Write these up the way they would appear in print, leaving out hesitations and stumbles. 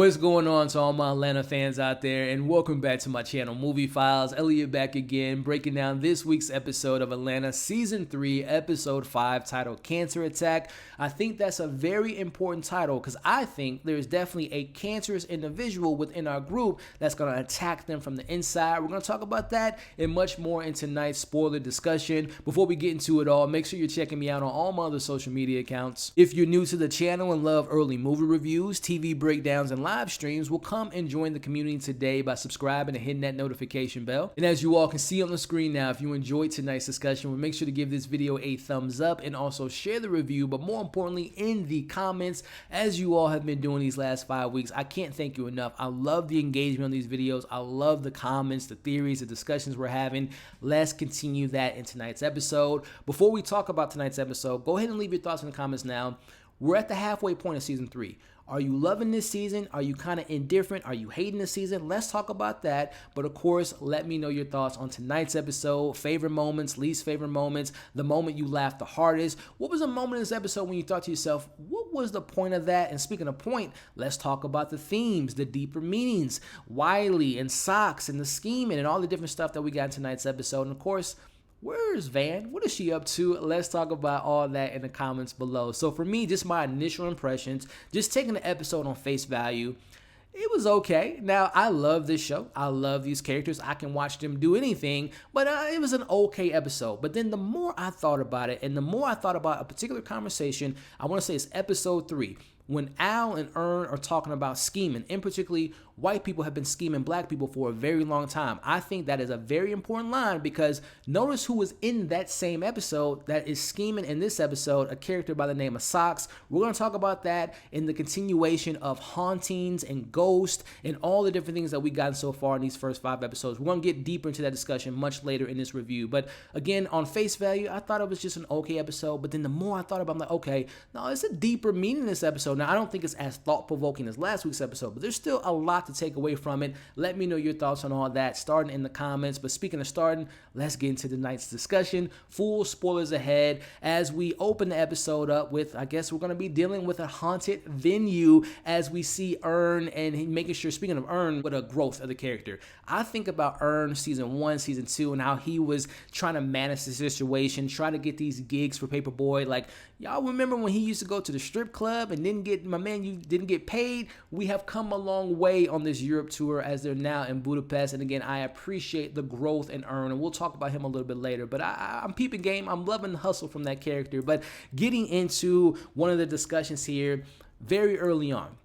What's going on to all my Atlanta fans out there, and welcome back to my channel, Movie Files. Elliot back again, breaking down this week's episode of Atlanta Season 3, Episode 5, titled Cancer Attack. I think that's a very important title because I think there's definitely a cancerous individual within our group that's going to attack them from the inside. We're going to talk about that and much more in tonight's spoiler discussion. Before we get into it all, make sure you're checking me out on all my other social media accounts. If you're new to the channel and love early movie reviews, TV breakdowns, and live streams, will come and join the community today by subscribing and hitting that notification bell. And as you all can see on the screen now, if you enjoyed tonight's discussion, make sure to give this video a thumbs up and also share the review, but more importantly in the comments, as you all have been doing these last 5 weeks. I can't thank you enough. I love the engagement on these videos. I love the comments, the theories, the discussions we're having. Let's continue that in tonight's episode. Before we talk about tonight's episode, go ahead and leave your thoughts in the comments now. We're at the halfway point of season 3. Are you loving this season? Are you kind of indifferent? Are you hating this season? Let's talk about that. But of course, let me know your thoughts on tonight's episode. Favorite moments, least favorite moments, the moment you laughed the hardest. What was a moment in this episode when you thought to yourself, what was the point of that? And speaking of point, let's talk about the themes, the deeper meanings, Wiley and Socks and the scheming and all the different stuff that we got in tonight's episode. And of course, where's Van? What is she up to? Let's talk about all that in the comments below. So for me, just my initial impressions, just taking the episode on face value, it was okay. Now, I love this show. I love these characters. I can watch them do anything, but it was an okay episode. But then the more I thought about it, and the more I thought about a particular conversation, I want to say it's episode 3, when Al and Earn are talking about scheming, and particularly white people have been scheming black people for a very long time. I think that is a very important line because notice who was in that same episode that is scheming in this episode, a character by the name of Socks. We're going to talk about that in the continuation of hauntings and ghosts and all the different things that we gotten so far in these first 5 episodes. We're going to get deeper into that discussion much later in this review. But again, on face value, I thought it was just an okay episode. But then the more I thought about it, I'm like, okay, no, it's a deeper meaning in this episode. Now, I don't think it's as thought-provoking as last week's episode, but there's still a lot to take away from it. Let me know your thoughts on all that, starting in the comments. But speaking of starting, let's get into tonight's discussion. Full spoilers ahead as we open the episode up with, I guess we're going to be dealing with a haunted venue as we see Earn and making sure, speaking of Earn, what a growth of the character. I think about Earn season 1, season 2, and how he was trying to manage the situation, trying to get these gigs for Paperboy. Like, y'all remember when he used to go to the strip club and didn't get, my man, you didn't get paid? We have come a long way on this Europe tour as they're now in Budapest. And again, I appreciate the growth in Earn, and we'll talk about him a little bit later. But I'm peeping game. I'm loving the hustle from that character. But getting into one of the discussions here very early on.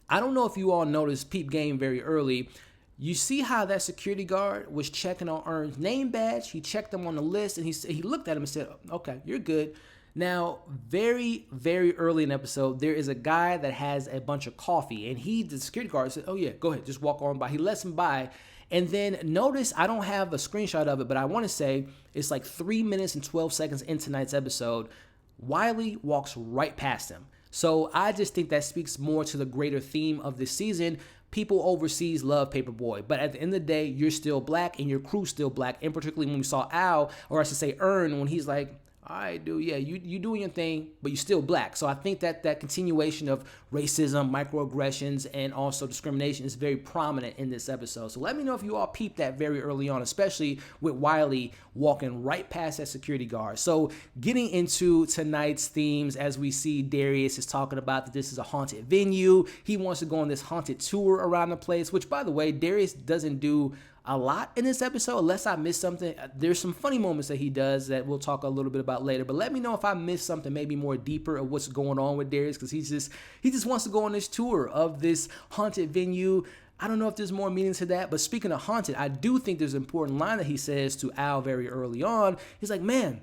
I don't know if you all noticed peep game very early. You see how that security guard was checking on Earn's name badge. He checked him on the list, and he looked at him and said, okay, you're good. Now, very, very early in the episode, there is a guy that has a bunch of coffee, and the security guard said, oh yeah, go ahead, just walk on by. He lets him by, and then notice, I don't have a screenshot of it, but I want to say it's like 3 minutes and 12 seconds in tonight's episode, Wiley walks right past him. So I just think that speaks more to the greater theme of this season. People overseas love Paperboy, but at the end of the day, you're still black and your crew's still black, and particularly when we saw Al, or I should say Earn, when he's like, all right, dude, yeah, you doing your thing, but you're still black. So I think that continuation of racism, microaggressions, and also discrimination is very prominent in this episode. So let me know if you all peeped that very early on, especially with Wiley walking right past that security guard. So getting into tonight's themes, as we see Darius is talking about that this is a haunted venue. He wants to go on this haunted tour around the place, which, by the way, Darius doesn't do a lot in this episode, unless I missed something. There's some funny moments that he does that we'll talk a little bit about later, but let me know if I missed something maybe more deeper of what's going on with Darius, because he just wants to go on this tour of this haunted venue. I don't know if there's more meaning to that, but speaking of haunted, I do think there's an important line that he says to Al very early on. He's like, man,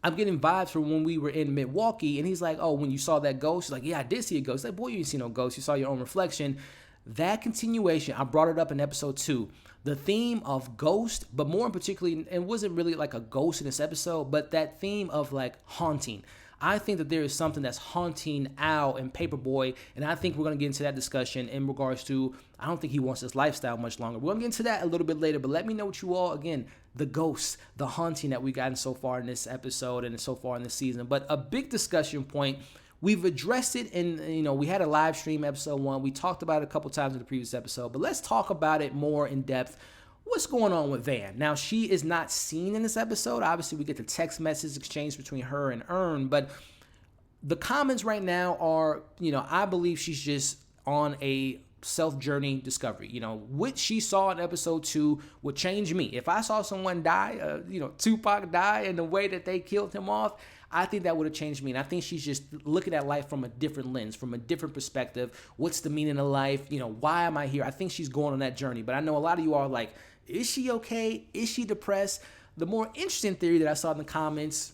I'm getting vibes from when we were in Milwaukee, and he's like, oh, when you saw that ghost? He's like, yeah, I did see a ghost. He's like, boy, you didn't see no ghost. You saw your own reflection. That continuation, I brought it up in episode 2. The theme of ghost, but more in particularly, it wasn't really like a ghost in this episode, but that theme of like haunting. I think that there is something that's haunting Al and Paperboy, and I think we're going to get into that discussion in regards to, I don't think he wants this lifestyle much longer. We're going to get into that a little bit later, but let me know what you all, again, the ghosts, the haunting that we've gotten so far in this episode and so far in this season. But a big discussion point we've addressed it in, we had a live stream episode 1. We talked about it a couple times in the previous episode, but let's talk about it more in depth. What's going on with Van? Now, she is not seen in this episode. Obviously, we get the text message exchange between her and Earn, but the comments right now are, I believe she's just on a self-journey discovery. What she saw in episode 2 would change me. If I saw someone die, Tupac die in the way that they killed him off, I think that would have changed me. And I think she's just looking at life from a different lens, from a different perspective. What's the meaning of life? Why am I here? I think she's going on that journey. But I know a lot of you are like, is she okay? Is she depressed? The more interesting theory that I saw in the comments,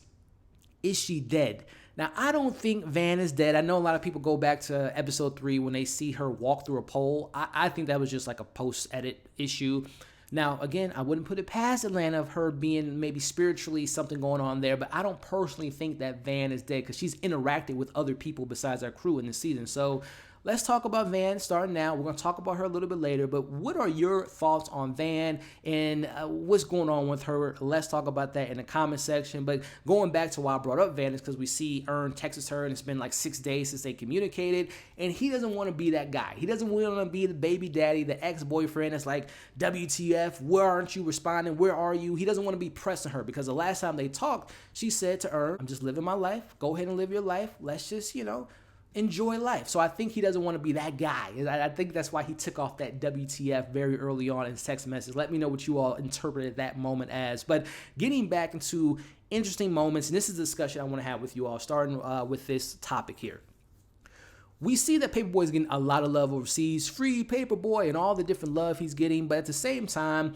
is she dead? Now, I don't think Van is dead. I know a lot of people go back to episode 3 when they see her walk through a pole. I think that was just like a post-edit issue. Now, again, I wouldn't put it past Atlanta of her being maybe spiritually something going on there, but I don't personally think that Van is dead because she's interacted with other people besides our crew in the season. So let's talk about Van starting now. We're going to talk about her a little bit later, but what are your thoughts on Van and what's going on with her? Let's talk about that in the comment section. But going back to why I brought up Van is because we see Earn texts her and it's been like 6 days since they communicated, and he doesn't want to be that guy. He doesn't want to be the baby daddy, the ex-boyfriend that's like, WTF, where aren't you responding? Where are you? He doesn't want to be pressing her because the last time they talked, she said to Earn, I'm just living my life. Go ahead and live your life. Let's just, enjoy life. So I think he doesn't want to be that guy. I think that's why he took off that WTF very early on in his text message. Let me know what you all interpreted that moment as. But getting back into interesting moments, and this is a discussion I want to have with you all, starting with this topic here. We see that Paperboy is getting a lot of love overseas, free Paperboy and all the different love he's getting, but at the same time,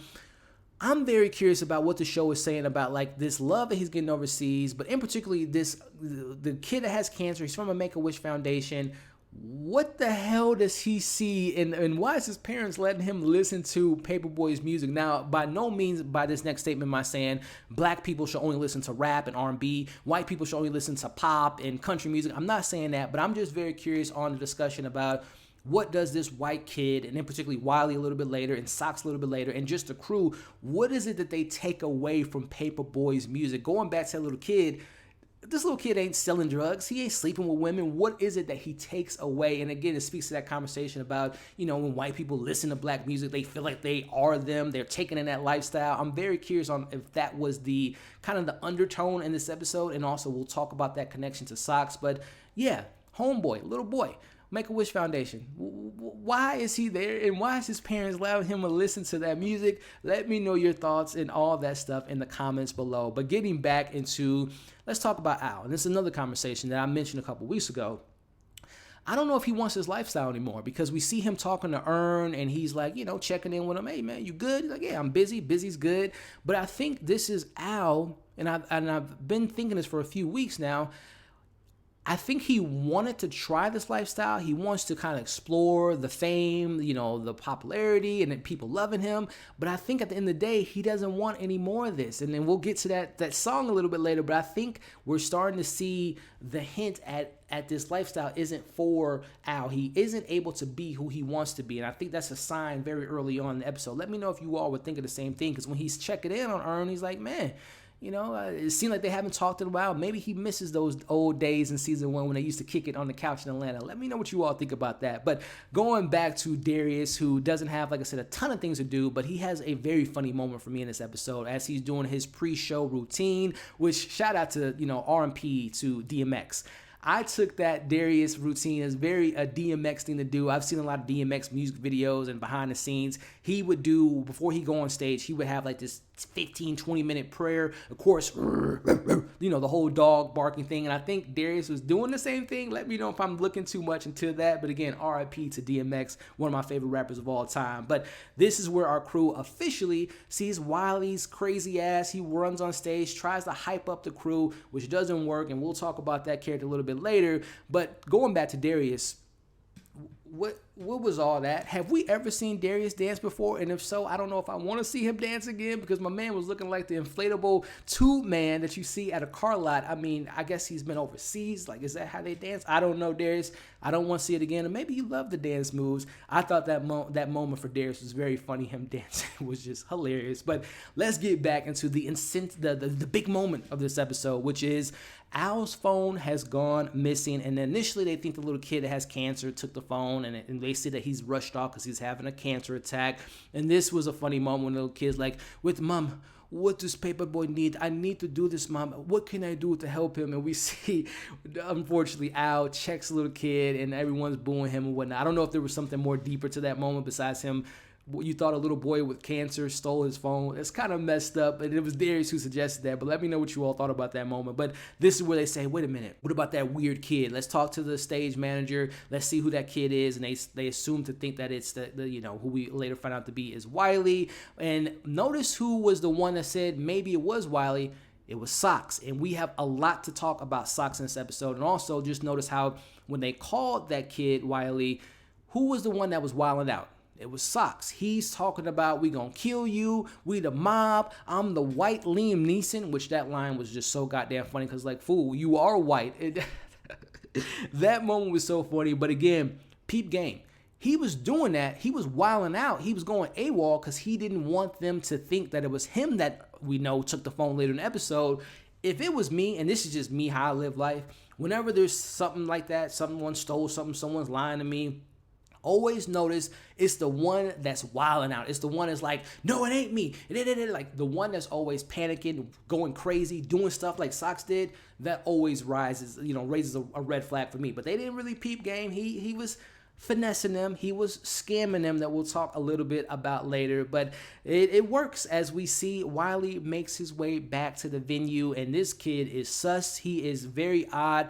I'm very curious about what the show is saying about like this love that he's getting overseas, but in particularly the kid that has cancer. He's from a Make-A-Wish Foundation. What the hell does he see, and why is his parents letting him listen to Paperboy's music? Now, by no means by this next statement am I saying black people should only listen to rap and R&B, white people should only listen to pop and country music. I'm not saying that, but I'm just very curious on the discussion about what does this white kid, and in particularly Wiley a little bit later, and Socks a little bit later, and just the crew, what is it that they take away from Paperboy's music? Going back to that little kid, this little kid ain't selling drugs. He ain't sleeping with women. What is it that he takes away? And again, it speaks to that conversation about, when white people listen to black music, they feel like they are them. They're taking in that lifestyle. I'm very curious on if that was the kind of the undertone in this episode. And also we'll talk about that connection to Socks. But yeah, homeboy, little boy. Make-A-Wish Foundation. Why is he there, and why is his parents allowing him to listen to that music? Let me know your thoughts and all that stuff in the comments below. But getting back into, let's talk about Al. And this is another conversation that I mentioned a couple weeks ago. I don't know if he wants his lifestyle anymore because we see him talking to Earn and he's like, checking in with him. Hey, man, you good? He's like, yeah, I'm busy. Busy's good. But I think this is Al, and I've been thinking this for a few weeks now. I think he wanted to try this lifestyle. He wants to kind of explore the fame, the popularity, and then people loving him. But I think at the end of the day, he doesn't want any more of this. And then we'll get to that song a little bit later. But I think we're starting to see the hint at this lifestyle isn't for Al. He isn't able to be who he wants to be. And I think that's a sign very early on in the episode. Let me know if you all would think of the same thing. Because when he's checking in on Earn, he's like, man, it seemed like they haven't talked in a while. Maybe he misses those old days in season 1 when they used to kick it on the couch in Atlanta. Let me know what you all think about that. But going back to Darius, who doesn't have, like I said, a ton of things to do, but he has a very funny moment for me in this episode as he's doing his pre-show routine, which shout out to, R&P to DMX. I took that Darius routine as very a DMX thing to do. I've seen a lot of DMX music videos and behind the scenes. He would do, before he go on stage, he would have like this 15, 20-minute prayer. Of course, the whole dog barking thing. And I think Darius was doing the same thing. Let me know if I'm looking too much into that. But again, RIP to DMX, one of my favorite rappers of all time. But this is where our crew officially sees Wiley's crazy ass. He runs on stage, tries to hype up the crew, which doesn't work. And we'll talk about that character a little bit later. But going back to Darius, what what was all that? Have we ever seen Darius dance before? And if so, I don't know if I want to see him dance again, because my man was looking like the inflatable tube man that you see at a car lot. I mean, I guess he's been overseas. Like, is that how they dance? I don't know, Darius. I don't want to see it again. And maybe you love the dance moves. I thought that moment for Darius was very funny. Him dancing was just hilarious. But let's get back into the big moment of this episode, which is Al's phone has gone missing, and initially they think the little kid that has cancer took the phone, and they say that he's rushed off because he's having a cancer attack. And this was a funny moment when the little kid's like, "With mom, what does Paperboy need? I need to do this, mom. What can I do to help him?" And we see, unfortunately, Al checks the little kid, and everyone's booing him and whatnot. I don't know if there was something more deeper to that moment besides him. You thought a little boy with cancer stole his phone. It's kind of messed up, and it was Darius who suggested that. But let me know what you all thought about that moment. But this is where they say, wait a minute, what about that weird kid? Let's talk to the stage manager. Let's see who that kid is. And they assume to think that it's the who we later find out to be is Wiley. And notice who was the one that said maybe it was Wiley. It was Socks. And we have a lot to talk about Socks in this episode. And also just notice how when they called that kid Wiley, who was the one that was wilding out? It was Socks. He's talking about, we gonna kill you, we the mob, I'm the white Liam Neeson, which that line was just so goddamn funny because, like, fool, you are white. That moment was so funny. But again, peep game. He was doing that. He was wilding out. He was going AWOL because he didn't want them to think that it was him that we know took the phone later in the episode. If it was me, and this is just me, how I live life, whenever there's something like that, someone stole something, someone's lying to me, always notice it's the one that's wilding out. It's the one that's like, no, it ain't me. Like the one that's always panicking, going crazy, doing stuff like Socks did. That always raises a red flag for me. But they didn't really peep game. He was finessing them. He was scamming them, that we'll talk a little bit about later. But it works as we see Wiley makes his way back to the venue, and this kid is sus. He is very odd.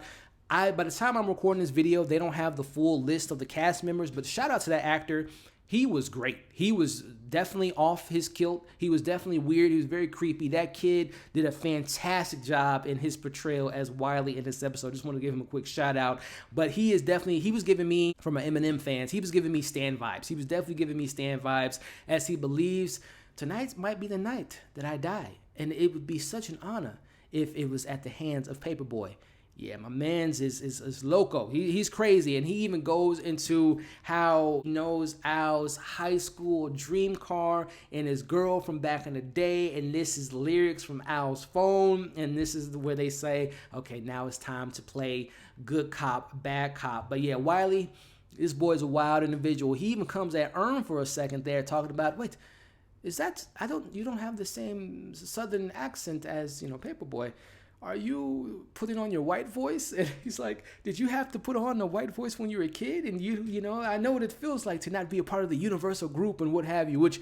By the time I'm recording this video, they don't have the full list of the cast members, but shout out to that actor. He was great. He was definitely off his kilt. He was definitely weird. He was very creepy. That kid did a fantastic job in his portrayal as Wiley in this episode. Just want to give him a quick shout out. But he was giving me, from an Eminem fans, he was giving me Stan vibes. He was definitely giving me Stan vibes, as he believes tonight might be the night that I die. And it would be such an honor if it was at the hands of Paperboy. Yeah, my man's is loco. He's crazy, and he even goes into how he knows Al's high school dream car and his girl from back in the day, and this is lyrics from Al's phone, and this is where they say, okay, now it's time to play good cop, bad cop. But yeah, Wiley, this boy's a wild individual. He even comes at Earn for a second there, talking about, wait, is that, you don't have the same southern accent as, Paperboy. Are you putting on your white voice? And he's like, did you have to put on the white voice when you were a kid? And I know what it feels like to not be a part of the universal group and what have you, which,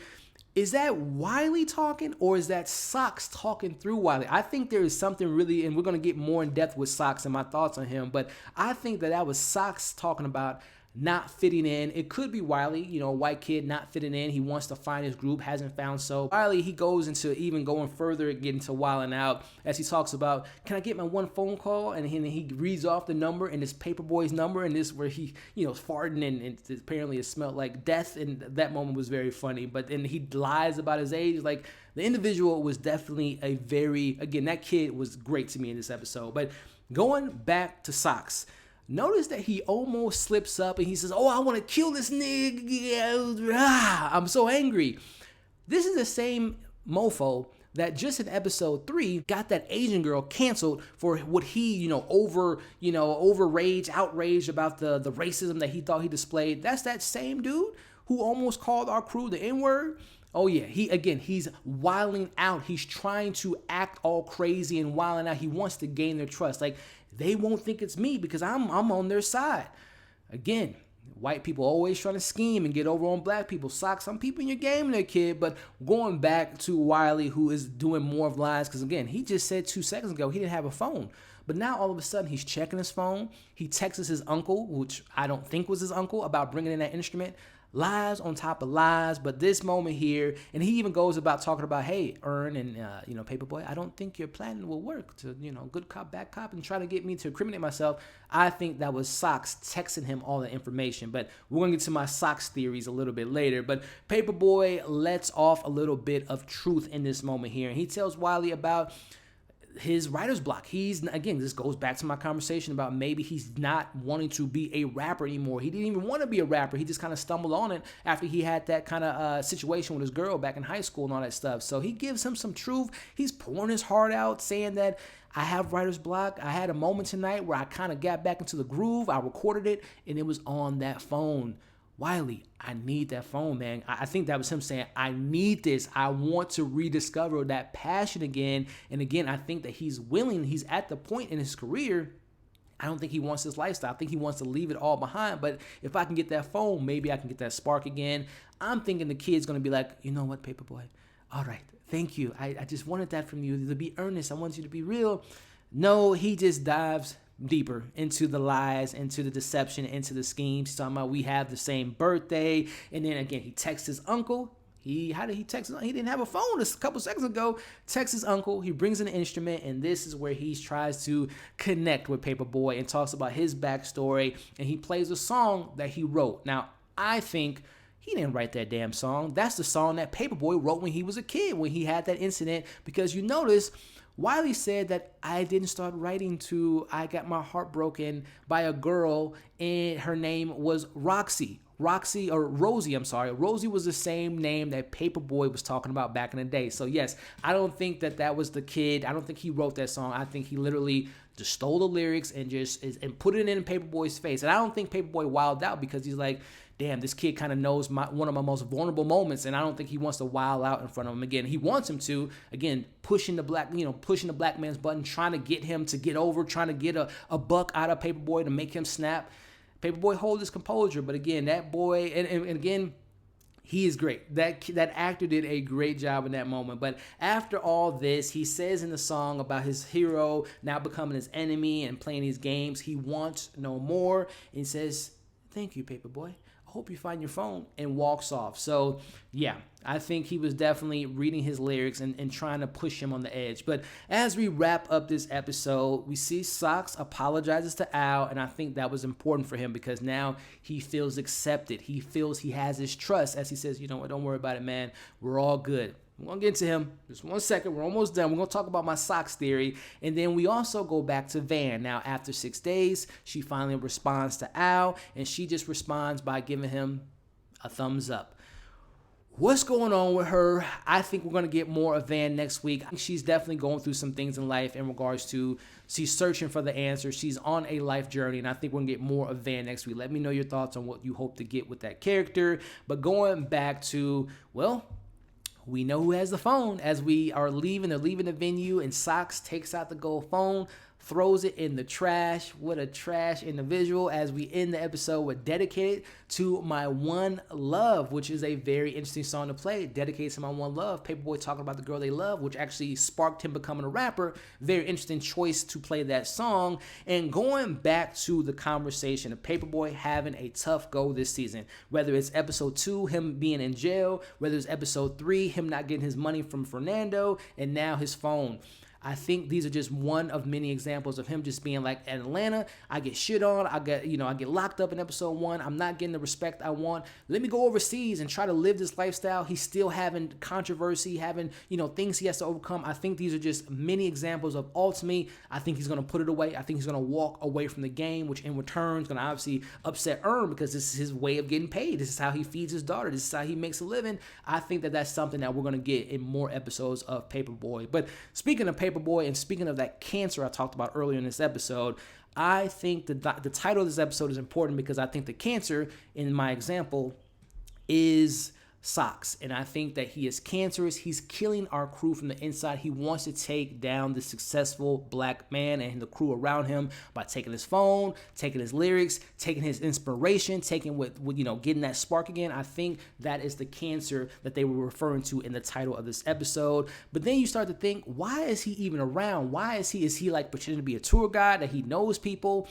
is that Wiley talking, or is that Socks talking through Wiley? I think there is something really, and we're going to get more in depth with Socks and my thoughts on him, but I think that was Socks talking about not fitting in. It could be Wiley, a white kid not fitting in. He wants to find his group, hasn't found so. Wiley, he goes into even going further, getting to wilding out, as he talks about, can I get my one phone call? And he reads off the number, and it's Paperboy's number, and this where he, farting, and apparently it smelled like death, and that moment was very funny. But then he lies about his age. Like, the individual was definitely again, that kid was great to me in this episode. But going back to Socks, notice that he almost slips up and he says, oh, I want to kill this nigga. I'm so angry. This is the same mofo that just in episode 3 got that Asian girl canceled for what he, outraged about the racism that he thought he displayed. That's that same dude who almost called our crew the N-word. Oh yeah, he's wilding out. He's trying to act all crazy and wilding out. He wants to gain their trust. Like, they won't think it's me because I'm on their side. Again, white people always trying to scheme and get over on black people. Socks, some people in your game there, kid. But going back to Wiley, who is doing more of lies, because again, he just said 2 seconds ago he didn't have a phone. But now all of a sudden he's checking his phone. He texts his uncle, which I don't think was his uncle, about bringing in that instrument. lies on top of lies. But this moment here, and he even goes about talking about, hey, Earn and, Paperboy, I don't think your plan will work to, good cop, bad cop, and try to get me to incriminate myself. I think that was Socks texting him all the information. But we're going to get to my Socks theories a little bit later. But Paperboy lets off a little bit of truth in this moment here. And he tells Wiley about his writer's block. This goes back to my conversation about maybe he's not wanting to be a rapper anymore. He didn't even want to be a rapper. He just kind of stumbled on it after he had that kind of situation with his girl back in high school and all that stuff. So he gives him some truth. He's pouring his heart out, saying that I have writer's block. I had a moment tonight where I kind of got back into the groove. I recorded it, and it was on that phone. Wiley, I need that phone, man. I think that was him saying, I need this. I want to rediscover that passion again. And again, I think that he's willing. He's at the point in his career. I don't think he wants this lifestyle. I think he wants to leave it all behind. But if I can get that phone, maybe I can get that spark again. I'm thinking the kid's going to be like, you know what, Paperboy? All right, thank you. I just wanted that from you, to be earnest. I want you to be real. No, he just dives deeper into the lies, into the deception, into the schemes. He's talking about we have the same birthday. And then again, he texts his uncle. How did he text? He didn't have a phone a couple seconds ago. Texts his uncle. He brings an instrument, and this is where he tries to connect with Paperboy and talks about his backstory. And he plays a song that he wrote. Now, I think he didn't write that damn song. That's the song that Paperboy wrote when he was a kid, when he had that incident. Because you notice Wiley said that I didn't start writing to I got my heart broken by a girl, and her name was Rosie, I'm sorry. Rosie was the same name that Paperboy was talking about back in the day. So yes, I don't think that was the kid. I don't think he wrote that song. I think he literally just stole the lyrics and put it in Paperboy's face. And I don't think Paperboy wilded out because he's like, damn, this kid kind of knows one of my most vulnerable moments, and I don't think he wants to wild out in front of him again. He wants him to, again, pushing the black man's button, trying to get him to get over, trying to get a buck out of Paperboy to make him snap. Paperboy hold his composure, but again, that boy, and again, he is great. That actor did a great job in that moment. But after all this, he says in the song about his hero now becoming his enemy and playing these games. He wants no more. And he says, thank you, Paperboy. Hope you find your phone, and walks off. So yeah, I think he was definitely reading his lyrics and trying to push him on the edge. But as we wrap up this episode, we see Socks apologizes to Al, and I think that was important for him because now he feels accepted. He feels he has his trust as he says, you know what, don't worry about it, man. We're all good. We're going to get to him. Just 1 second. We're almost done. We're going to talk about my Socks theory. And then we also go back to Van. Now, after 6 days, she finally responds to Al, and she just responds by giving him a thumbs up. What's going on with her? I think we're going to get more of Van next week. She's definitely going through some things in life in regards to she's searching for the answers. She's on a life journey, and I think we're going to get more of Van next week. Let me know your thoughts on what you hope to get with that character. But going back to, well, we know who has the phone as we are leaving. They're leaving the venue, and Socks takes out the gold phone, throws it in the trash. What a trash individual. As we end the episode with Dedicated to My One Love, which is a very interesting song to play. Dedicated to My One Love. Paperboy talking about the girl they love, which actually sparked him becoming a rapper. Very interesting choice to play that song. And going back to the conversation of Paperboy having a tough go this season, whether it's episode 2, him being in jail, whether it's episode 3, him not getting his money from Fernando, and now his phone. I think these are just one of many examples of him just being like, at Atlanta, I get shit on, I get locked up in episode 1, I'm not getting the respect I want. Let me go overseas and try to live this lifestyle. He's still having controversy, having, things he has to overcome. I think these are just many examples of ultimately, I think he's going to put it away. I think he's going to walk away from the game, which in return is going to obviously upset Earn because this is his way of getting paid. This is how he feeds his daughter. This is how he makes a living. I think that that's something that we're going to get in more episodes of Paperboy. But speaking of Paperboy, and speaking of that cancer I talked about earlier in this episode, I think the title of this episode is important because I think the cancer, in my example, is Socks. And I think that he is cancerous. He's killing our crew from the inside. He wants to take down the successful black man and the crew around him by taking his phone, taking his lyrics, taking his inspiration, taking with getting that spark again. I think that is the cancer that they were referring to in the title of this episode. But then you start to think, why is he even around? Is he like pretending to be a tour guide that he knows people?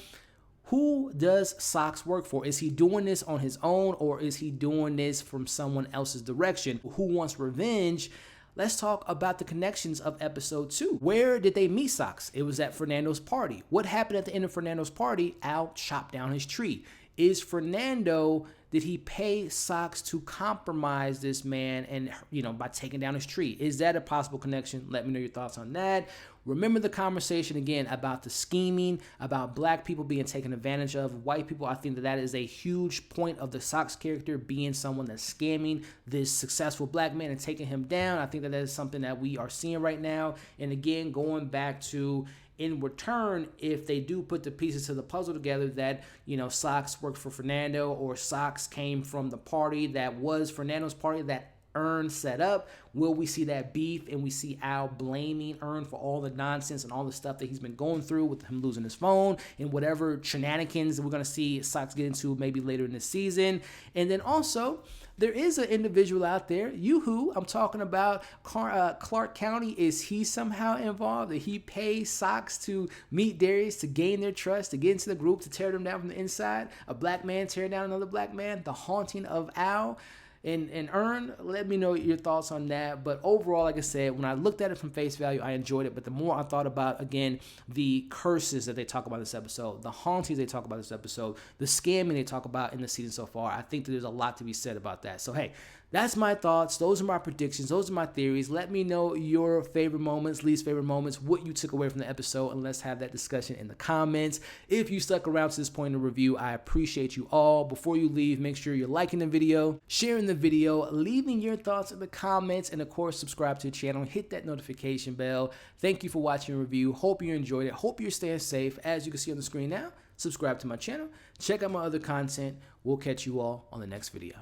Who does Socks work for? Is he doing this on his own, or is he doing this from someone else's direction? Who wants revenge? Let's talk about the connections of episode 2. Where did they meet Socks? It was at Fernando's party. What happened at the end of Fernando's party? Al chopped down his tree. Is Fernando, did he pay Socks to compromise this man and, by taking down his tree? Is that a possible connection? Let me know your thoughts on that. Remember the conversation again about the scheming, about black people being taken advantage of, white people. I think that is a huge point of the Socks character, being someone that's scamming this successful black man and taking him down. I think that is something that we are seeing right now. And again, going back to, in return, if they do put the pieces to the puzzle together that, Socks worked for Fernando, or Socks came from the party that was Fernando's party that Earn set up, will we see that beef and we see Al blaming Earn for all the nonsense and all the stuff that he's been going through with him losing his phone and whatever shenanigans we're going to see Socks get into maybe later in the season? And then also, there is an individual out there, Yoo-hoo, I'm talking about Clark County. Is he somehow involved? Did he pay Socks to meet Darius, to gain their trust, to get into the group, to tear them down from the inside? A black man tearing down another black man? The haunting of Al and Earn? Let me know your thoughts on that. But overall, like I said, when I looked at it from face value, I enjoyed it. But the more I thought about, again, the curses that they talk about this episode, the hauntings they talk about this episode, the scamming they talk about in the season so far, I think that there's a lot to be said about that. So, hey, that's my thoughts. Those are my predictions. Those are my theories. Let me know your favorite moments, least favorite moments, what you took away from the episode, and let's have that discussion in the comments. If you stuck around to this point in the review, I appreciate you all. Before you leave, make sure you're liking the video, sharing the video, leaving your thoughts in the comments, and of course, subscribe to the channel. Hit that notification bell. Thank you for watching the review. Hope you enjoyed it. Hope you're staying safe. As you can see on the screen now, subscribe to my channel. Check out my other content. We'll catch you all on the next video.